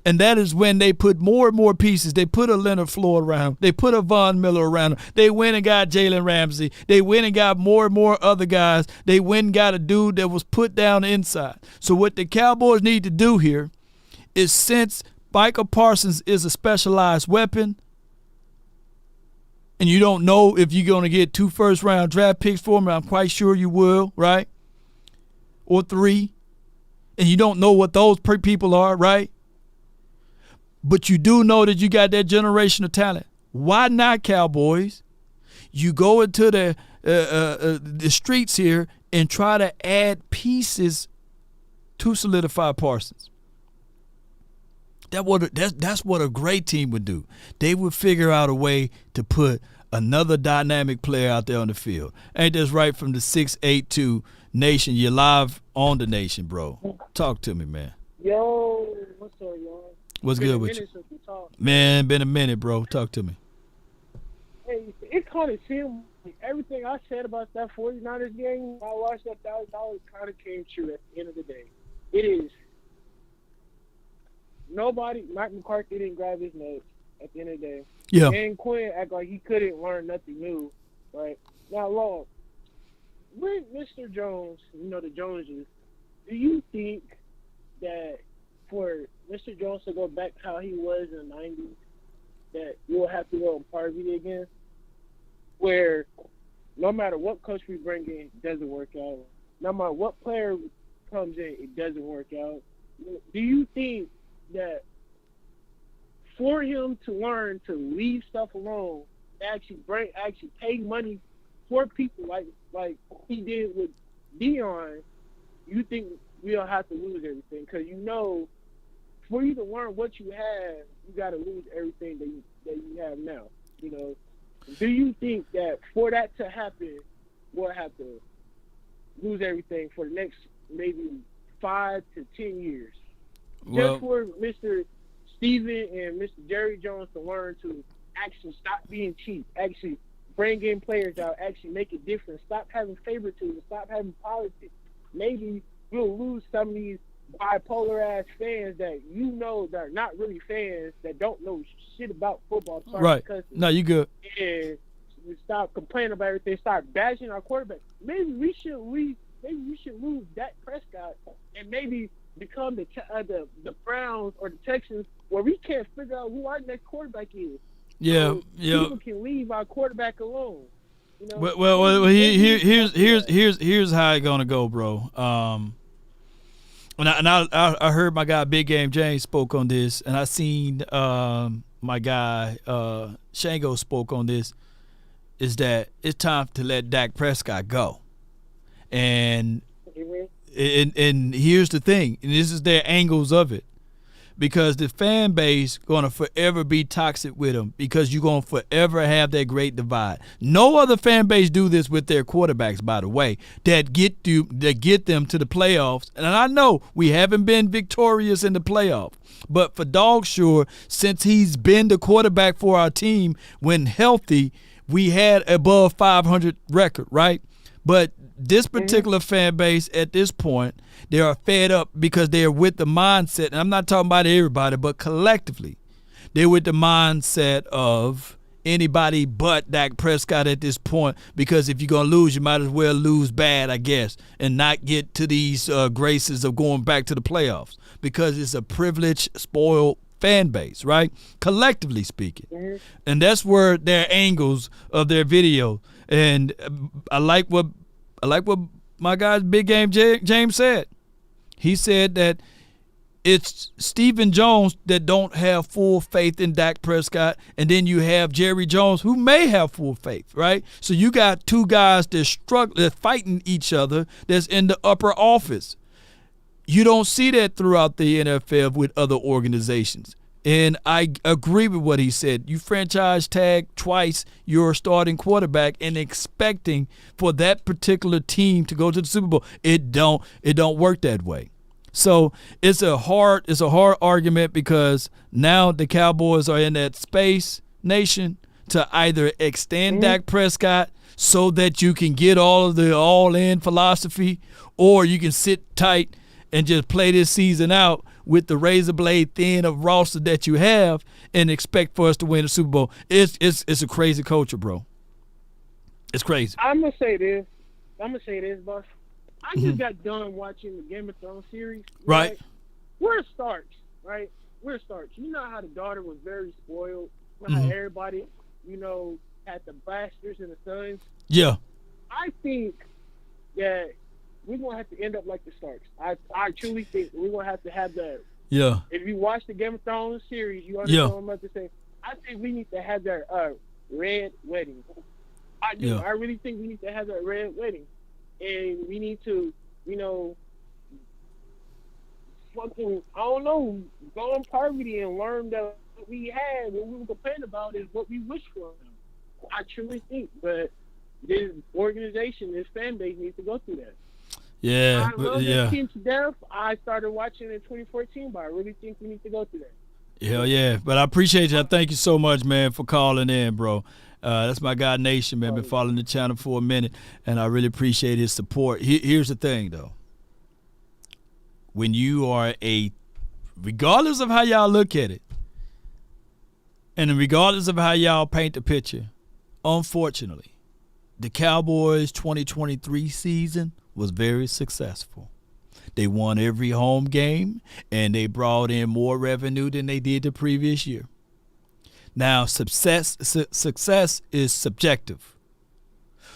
And that is when they put more and more pieces. They put a Leonard Floyd around him. They put a Von Miller around him. They went and got Jalen Ramsey. They went and got more and more other guys. They went and got a dude that was put down inside. So what the Cowboys need to do here is, since Micah Parsons is a specialized weapon, and you don't know if you're going to get 2 first-round draft picks for him, I'm quite sure you will, right? Or 3. And you don't know what those people are, right? But you do know that you got that generational talent. Why not, Cowboys? You go into the streets here and try to add pieces to solidify Parsons. That's what a great team would do. They would figure out a way to put another dynamic player out there on the field. Ain't this right from the 682 Nation? You're live on the Nation, bro. Talk to me, man. Yo, what's up, y'all? What's good with you? Man, been a minute, bro. Talk to me. Hey, it kind of seemed like everything I said about that 49ers game, I watched that $1,000 kind of came true at the end of the day. It is. Mike McCarthy didn't grab his notes at the end of the day. Yeah. And Quinn acted like he couldn't learn nothing new, right? Now, Long, with Mr. Jones, the Joneses, do you think that for Mr. Jones to go back how he was in the 90s, that you'll have to go on Parkway again, where no matter what coach we bring in, it doesn't work out. No matter what player comes in, it doesn't work out. Do you think that for him to learn to leave stuff alone, actually pay money for people like he did with Dion, you think we'll have to lose everything? Because for you to learn what you have, you got to lose everything that you have now. Do you think that for that to happen, we'll have to lose everything for the next maybe 5 to 10 years? Well, just for Mr. Steven and Mr. Jerry Jones to learn to actually stop being cheap, actually bring in players out, actually make a difference, stop having favoritism, stop having politics. Maybe we'll lose some of these bipolar ass fans that that are not really fans, that don't know shit about football. Right. No, you good. And stop complaining about everything, start bashing our quarterback. Maybe we should lose Dak Prescott and maybe become the Browns or the Texans, where we can't figure out who our next quarterback is. Yeah, so yeah. People can leave our quarterback alone. Well, here's how it's gonna go, bro. And I heard my guy Big Game James spoke on this, and I seen my guy Shango spoke on this. Is that it's time to let Dak Prescott go, and here's the thing, and this is their angles of it, because the fan base gonna forever be toxic with him, because you're gonna forever have that great divide. No other fan base do this with their quarterbacks, by the way, that get them to the playoffs. And I know we haven't been victorious in the playoffs, but for dog sure, since he's been the quarterback for our team when healthy, we had above 500 record, right? But this particular fan base at this point, they are fed up because they are with the mindset, and I'm not talking about everybody, but collectively, they're with the mindset of anybody but Dak Prescott at this point, because if you're going to lose, you might as well lose bad, I guess, and not get to these graces of going back to the playoffs, because it's a privileged, spoiled fan base, right? Collectively speaking. And that's where their angles of their video. And I like what my guy Big Game James said. He said that it's Stephen Jones that don't have full faith in Dak Prescott, and then you have Jerry Jones who may have full faith, right? So you got two guys that's fighting each other that's in the upper office. You don't see that throughout the NFL with other organizations. And I agree with what he said. You franchise tag twice your starting quarterback and expecting for that particular team to go to the Super Bowl. It don't work that way. So it's a hard argument, because now the Cowboys are in that space, nation, to either extend Dak Prescott so that you can get all of the all-in philosophy, or you can sit tight and just play this season out with the razor blade thin of roster that you have and expect for us to win the Super Bowl. It's a crazy culture, bro. It's crazy. I'm gonna say this, boss. I just got done watching the Game of Thrones series. Right. We're Starks, right? We're Starks. You know how the daughter was very spoiled. You know how everybody, had the bastards and the sons. Yeah. I think that we're going to have to end up like the Starks. I truly think we're going to have that. Yeah. If you watch the Game of Thrones series, you understand what I'm about to say. I think we need to have that red wedding. I do. Yeah. I really think we need to have that red wedding. And we need to, fucking, I don't know, go in poverty and learn that what we had, what we were complaining about is what we wish for. I truly think, but this organization, this fan base needs to go through that. Yeah, I love this team to death. I started watching in 2014, but I really think we need to go through that. Hell yeah. But I appreciate you. I thank you so much, man, for calling in, bro. That's my guy Nation, man. Been following the channel for a minute, and I really appreciate his support. Here's the thing, though. When you are regardless of how y'all look at it, and regardless of how y'all paint the picture, unfortunately, the Cowboys 2023 season was very successful. They won every home game, and they brought in more revenue than they did the previous year. Now, success is subjective.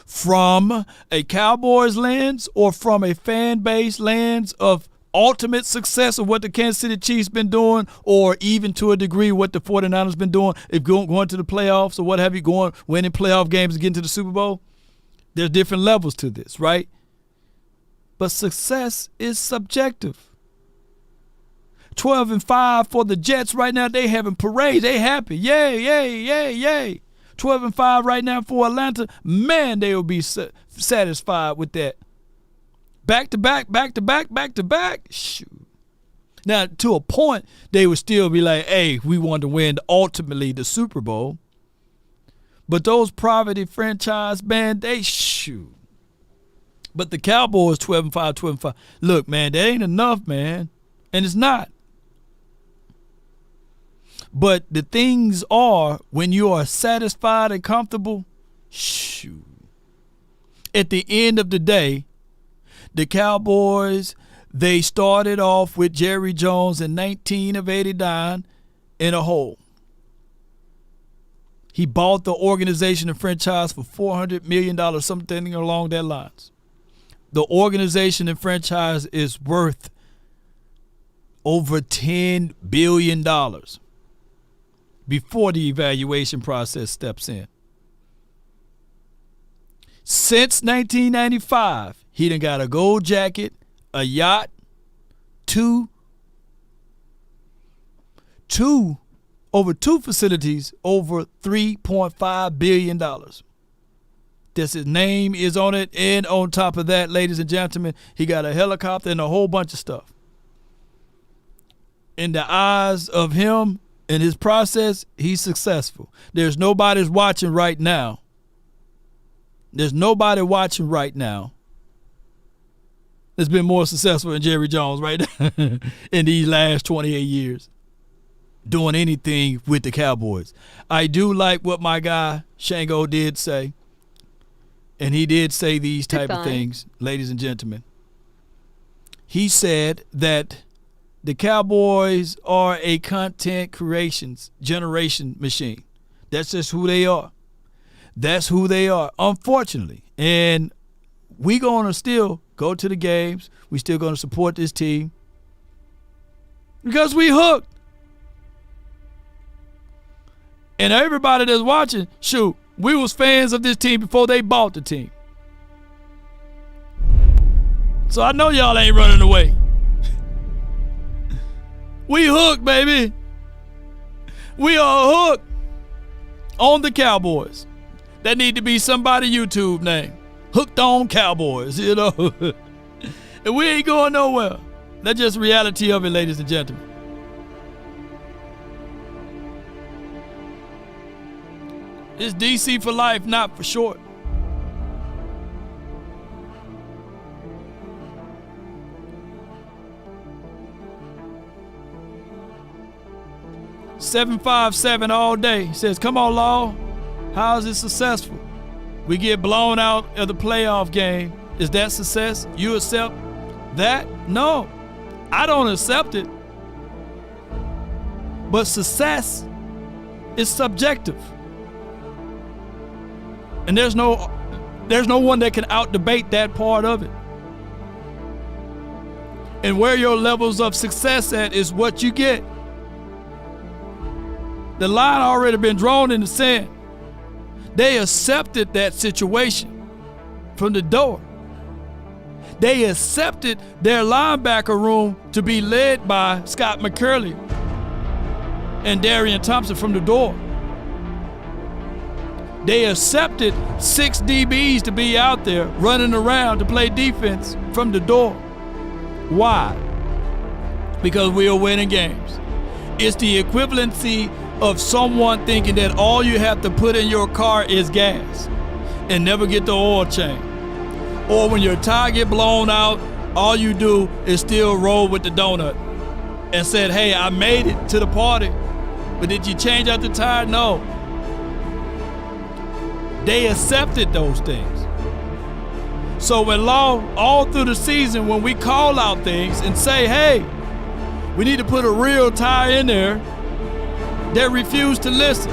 From a Cowboys lens or from a fan base lens of ultimate success of what the Kansas City Chiefs been doing, or even to a degree what the 49ers been doing, if going to the playoffs or what have you, winning playoff games and getting to the Super Bowl, there's different levels to this, right? But success is subjective. 12-5 for the Jets right now. They having parades. They happy. Yay, yay, yay, yay. 12-5 right now for Atlanta. Man, they will be satisfied with that. Back to back, back to back, back to back. Shoot. Now, to a point, they would still be like, hey, we want to win ultimately the Super Bowl. But those poverty franchise, man, they shoot. But the Cowboys 12-5, 12-5. Look, man, that ain't enough, man. And it's not. But the things are, when you are satisfied and comfortable, shoot. At the end of the day, the Cowboys, they started off with Jerry Jones in 19 of 89 in a hole. He bought the organization and franchise for $400 million, something along that lines. The organization and franchise is worth over $10 billion before the evaluation process steps in. Since 1995, he done got a gold jacket, a yacht, over two facilities, over $3.5 billion. That's his name is on it, and on top of that, ladies and gentlemen, he got a helicopter and a whole bunch of stuff. In the eyes of him and his process, he's successful. There's nobody's watching right now There's nobody watching right now that's been more successful than Jerry Jones right now in these last 28 years doing anything with the Cowboys. I do like what my guy Shango did say, and he did say these type of things, ladies and gentlemen. He said that the Cowboys are a content generation machine. That's just who they are. That's who they are, unfortunately. And we going to still go to the games. We still going to support this team because we hooked. And everybody that's watching, shoot, we was fans of this team before they bought the team. So I know y'all ain't running away. We hooked, baby. We are hooked on the Cowboys. That need to be somebody's YouTube name. Hooked on Cowboys, you know. And we ain't going nowhere. That's just reality of it, ladies and gentlemen. It's DC for life, not for short. $757 all day. He says, come on, Law. How is it successful? We get blown out of the playoff game. Is that success? You accept that? No, I don't accept it. But success is subjective. And there's no one that can out-debate that part of it. And where your levels of success at is what you get. The line already been drawn in the sand. They accepted that situation from the door. They accepted their linebacker room to be led by Scott McCurley and Darian Thompson from the door. They accepted 6 DBs to be out there running around to play defense from the door. Why? Because we are winning games. It's the equivalency of someone thinking that all you have to put in your car is gas and never get the oil change. Or when your tire get blown out, all you do is still roll with the donut and said, hey, I made it to the party, but did you change out the tire? No. They accepted those things. So when Law, all through the season, when we call out things and say, hey, we need to put a real tire in there, they refuse to listen.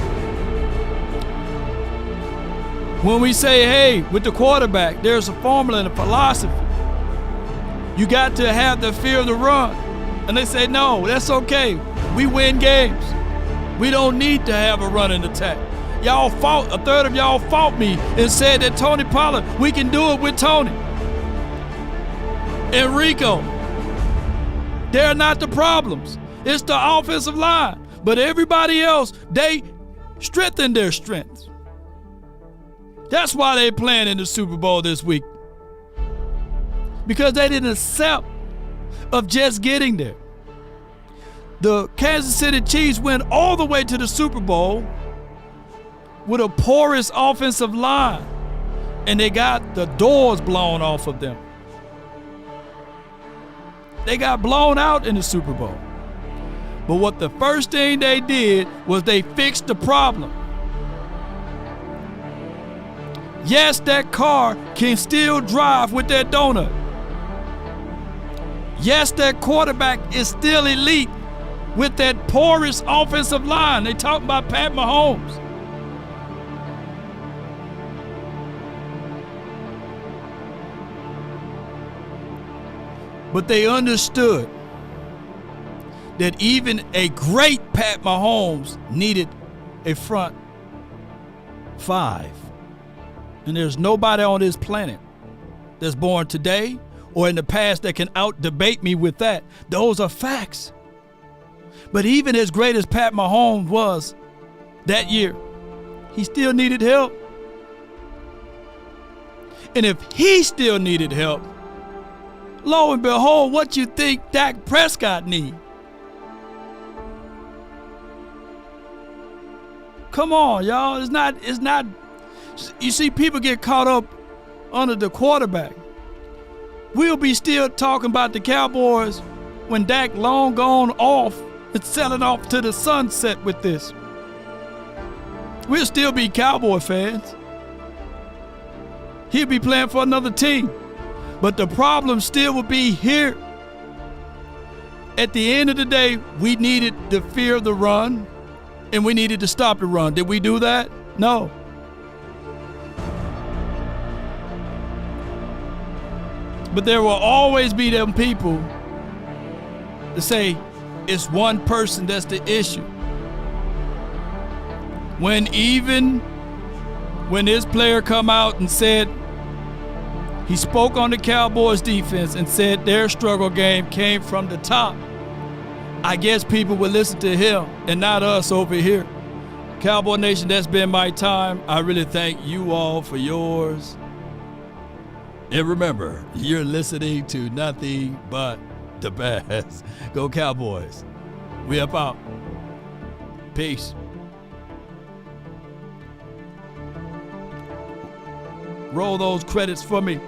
When we say, hey, with the quarterback, there's a formula and a philosophy. You got to have the fear of the run. And they say, no, that's okay. We win games. We don't need to have a running attack. Y'all fought, a third of y'all fought me and said that Tony Pollard, we can do it with Tony. And Rico, they're not the problems. It's the offensive line. But everybody else, they strengthened their strengths. That's why they're playing in the Super Bowl this week. Because they didn't accept of just getting there. The Kansas City Chiefs went all the way to the Super Bowl with a porous offensive line, and they got the doors blown off of them. They got blown out in the Super Bowl. But what the first thing they did was they fixed the problem. Yes, that car can still drive with that donut. Yes, that quarterback is still elite with that porous offensive line. They talk about Pat Mahomes. But they understood that even a great Pat Mahomes needed a front five. And there's nobody on this planet that's born today or in the past that can out-debate me with that. Those are facts. But even as great as Pat Mahomes was that year, he still needed help. And if he still needed help, lo and behold, what you think Dak Prescott need? Come on, y'all. It's not You see, people get caught up under the quarterback. We'll be still talking about the Cowboys when Dak long gone off and selling off to the sunset with this. We'll still be Cowboy fans. He'll be playing for another team. But the problem still will be here. At the end of the day, we needed to fear the run, and we needed to stop the run. Did we do that? No. But there will always be them people that say it's one person that's the issue. When this player come out and said, he spoke on the Cowboys defense and said their struggle game came from the top, I guess people will listen to him and not us over here. Cowboy Nation, that's been my time. I really thank you all for yours. And remember, you're listening to nothing but the best. Go Cowboys. We up out. Peace. Roll those credits for me.